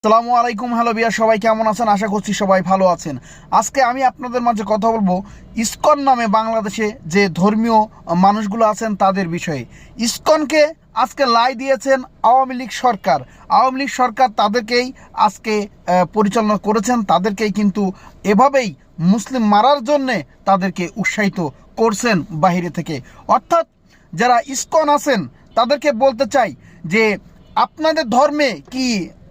আসসালামু আলাইকুম। হ্যালো বিয়া, সবাই কেমন আছেন? আশা করছি সবাই ভালো আছেন। আজকে আমি আপনাদের মাঝে কথা বলবো ইসকন নামে বাংলাদেশে যে ধর্মীয় মানুষগুলো আছেন তাদের বিষয়ে। ইসকনকে আজকে লাই দিয়েছেন আওয়ামী লীগ সরকার। আওয়ামী লীগ সরকার তাদেরকেই আজকে পরিচালনা করেছেন, তাদেরকেই কিন্তু এভাবেই মুসলিম মারার জন্যে তাদেরকে উৎসাহিত করছেন বাহিরে থেকে। অর্থাৎ যারা ইসকন আছেন তাদেরকে বলতে চাই যে আপনাদের ধর্মে কি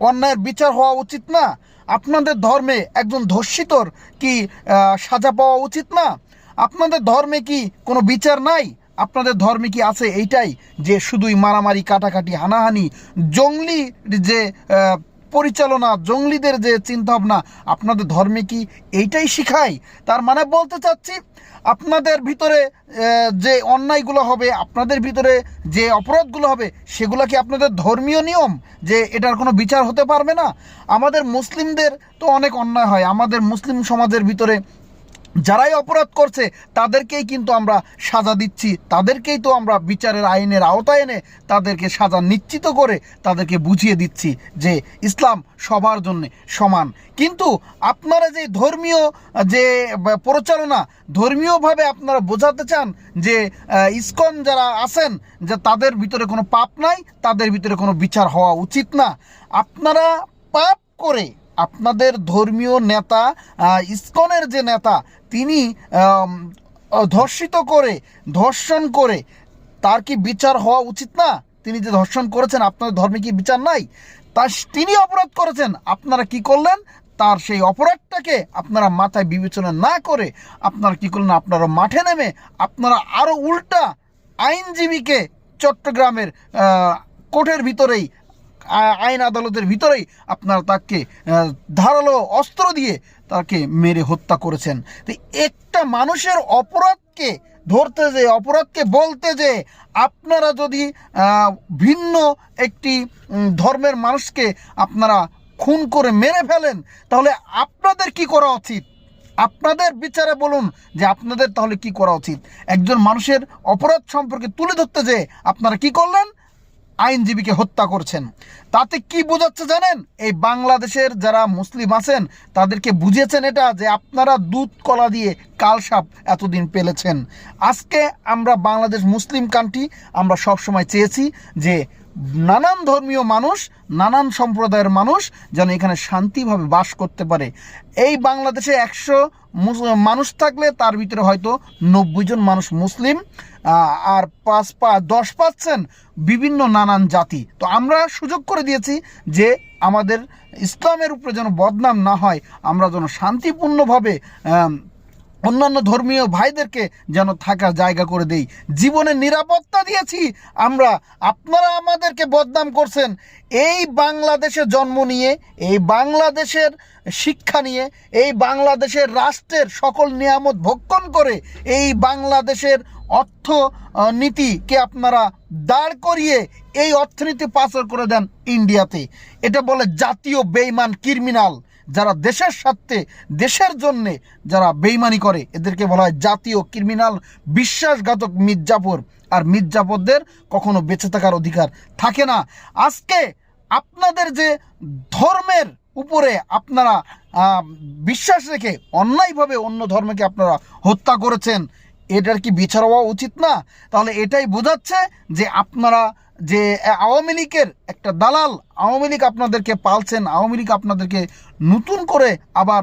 অন্যায়ের বিচার হওয়া উচিত না? আপনাদের ধর্মে একজন ধর্ষিতর কি সাজা পাওয়া উচিত না? আপনাদের ধর্মে কি কোনো বিচার নাই? আপনাদের ধর্মে কি আছে এইটাই যে শুধুই মারামারি, কাটাকাটি, হানাহানি, জঙ্গলি যে পরিচালনা, জঙ্গলিদের যে চিন্তাভাবনা, আপনাদের ধর্মে কি এইটাই শিখায়? তার মানে বলতে চাচ্ছি আপনাদের ভিতরে যে অন্যায়গুলো হবে, আপনাদের ভিতরে যে অপরাধগুলো হবে, সেগুলো কি আপনাদের ধর্মীয় নিয়ম যে এটার কোনো বিচার হতে পারবে না? আমাদের মুসলিমদের তো অনেক অন্যায় হয়, আমাদের মুসলিম সমাজের ভিতরে যারাই অপরাধ করছে তাদেরকেই কিন্তু আমরা সাজা দিচ্ছি, তাদেরকেই তো আমরা বিচারের আইনের আওতায় এনে তাদেরকে সাজা নিশ্চিত করে তাদেরকে বুঝিয়ে দিচ্ছি যে ইসলাম সবার জন্য সমান। কিন্তু আপনারা যে ধর্মীয় যে পরিচালনা, ধর্মীয়ভাবে আপনারা বোঝাতে চান যে ইসকন যারা আছেন যে তাদের ভিতরে কোনো পাপ নাই, তাদের ভিতরে কোনো বিচার হওয়া উচিত না। আপনারা পাপ করে আপনাদের ধর্মীয় নেতা, ইসকনের যে নেতা, তিনি ধর্ষিত করে, ধর্ষণ করে, তার কি বিচার হওয়া উচিত না? তিনি যে ধর্ষণ করেছেন, আপনাদের ধর্মে কি বিচার নাই? তা তিনি অপরাধ করেছেন, আপনারা কি করলেন? তার সেই অপরাধটাকে আপনারা মাথায় বিবেচনা না করে আপনারা কি করলেন? আপনারা মাঠে নেমে আপনারা আরও উল্টা আইনজীবীকে চট্টগ্রামের কোর্টের ভিতরেই, আইন আদালতের ভিতরেই আপনারা তাকে ধারালো অস্ত্র দিয়ে তাকে মেরে হত্যা করেছেন। তো একটা মানুষের অপরাধকে ধরতে যে, অপরাধকে বলতে যে আপনারা যদি ভিন্ন একটি ধর্মের মানুষকে আপনারা খুন করে মেরে ফেলেন, তাহলে আপনাদের কি করা উচিত? আপনাদের বিচারে বলুন যে আপনাদের তাহলে কি করা উচিত? একজন মানুষের অপরাধ সম্পর্কে তুলে ধরতে যে আপনারা কি করলেন? আইনজীবীকে হত্যা করছেন। তাতে কি বোঝাচ্ছে জানেন? এই বাংলাদেশের যারা মুসলিম আছেন তাদেরকে বুঝিয়েছেন এটা যে আপনারা দুধ কলা দিয়ে কালসাপ এতদিন পেলেছেন। আজকে আমরা বাংলাদেশ মুসলিম কান্ট্রি, আমরা সবসময় চেয়েছি যে নানান ধর্মীয় মানুষ, নানান সম্প্রদায়ের মানুষ যেন এখানে শান্তিভাবে বাস করতে পারে। এই বাংলাদেশে 100 মানুষ থাকলে তার ভিতরে হয়তো 90 জন মানুষ মুসলিম, আর 10% বিভিন্ন নানান জাতি। তো আমরা সুযোগ করে দিয়েছি যে আমাদের ইসলামের উপরে যেন বদনাম না হয়, আমরা যেন শান্তিপূর্ণভাবে অন্যান্য ধর্মীয় ভাইদেরকে যেন থাকার জায়গা করে দেই, জীবনের নিরাপত্তা দিয়েছি আমরা। আপনারা আমাদেরকে বদনাম করছেন। এই বাংলাদেশে জন্ম নিয়ে, এই বাংলাদেশের শিক্ষা নিয়ে, এই বাংলাদেশের রাষ্ট্রের সকল নিয়ামত ভক্ষণ করে, এই বাংলাদেশের অর্থনীতিকে আপনারা দাঁড় করিয়ে এই অর্থনীতি পাচার করে দেন ইন্ডিয়াতে। এটা বলে জাতীয় বেঈমান ক্রিমিনাল। যারা দেশের স্বার্থে, দেশের জন্যে যারা বেইমানি করে এদেরকে বলা হয় জাতীয় ক্রিমিনাল, বিশ্বাসঘাতক মির্জাপুর। আর মির্জাপুরদের কখনো বেঁচে থাকার অধিকার থাকে না। আজকে আপনাদের যে ধর্মের উপরে আপনারা বিশ্বাস রেখে অন্যায়ভাবে অন্য ধর্মকে আপনারা হত্যা করেছেন, এটার কি বিচার হওয়া উচিত না? তাহলে এটাই বোঝাচ্ছে যে আপনারা যে আওয়ামী লীগের একটা দালাল, আওয়ামী লীগ আপনাদেরকে পালছেন, আওয়ামী লীগ আপনাদেরকে নতুন করে আবার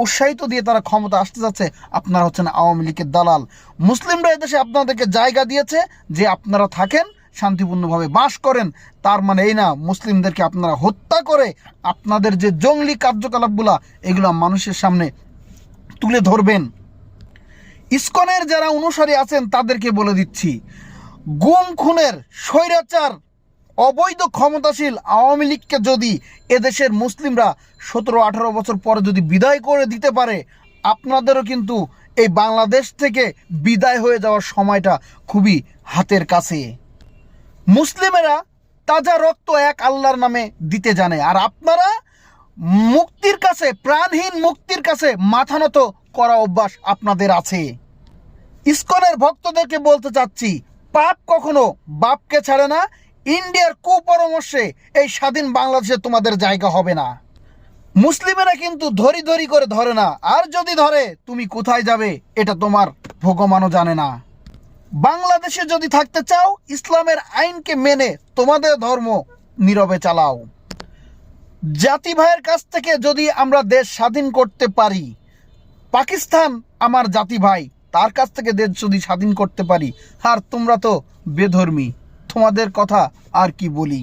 উৎসাহিত দিয়ে তারা ক্ষমতা আসতে যাচ্ছে, আপনারা হচ্ছেন আওয়ামী লীগের দালাল। মুসলিমরা এদেশে আপনাদেরকে জায়গা দিয়েছে যে আপনারা থাকেন, শান্তিপূর্ণভাবে বাস করেন। তার মানে এই না মুসলিমদেরকে আপনারা হত্যা করে আপনাদের যে জঙ্গলি কার্যকলাপগুলা এগুলো মানুষের সামনে তুলে ধরবেন। ইসকনের যারা অনুসারী আছেন তাদেরকে বলে দিচ্ছি, গুম খুনের স্বৈরাচার অবৈধ ক্ষমতাশীল আওয়ামী লীগকে যদি এদেশের মুসলিমরা 17-18 বছর পরে যদি বিদায় করে দিতে পারে, আপনাদেরও কিন্তু এই বাংলাদেশ থেকে বিদায় হয়ে যাওয়ার সময়টা খুবই হাতের কাছে। মুসলিমেরা তাজা রক্ত এক আল্লাহর নামে দিতে জানে, আর আপনারা মুক্তির কাছে, প্রাণহীন মুক্তির কাছে মাথা নত করা অভ্যাস আপনাদের আছে। ইসকনের ভক্তদেরকে বলতে চাচ্ছি, পাপ কখনো বাপকে ছাড়ে না। ইন্ডিয়ার কুপরামর্শে এই স্বাধীন বাংলাদেশে তোমাদের জায়গা হবে না। মুসলিমেরা কিন্তু ধরি ধরি করে ধরে না, আর যদি ধরে তুমি কোথায় যাবে এটা তোমার ভগবানও জানে না। বাংলাদেশে যদি থাকতে চাও ইসলামের আইনকে মেনে তোমাদের ধর্ম নীরবে চালাও। জাতি ভাইয়ের কাছ থেকে যদি আমরা দেশ স্বাধীন করতে পারি, পাকিস্তান আমার জাতি ভাই, তার কাছ থেকে দেশ যদি স্বাধীন করতে পারি, আর তোমরা তো বেধর্মী, তোমাদের কথা আর কি বলি।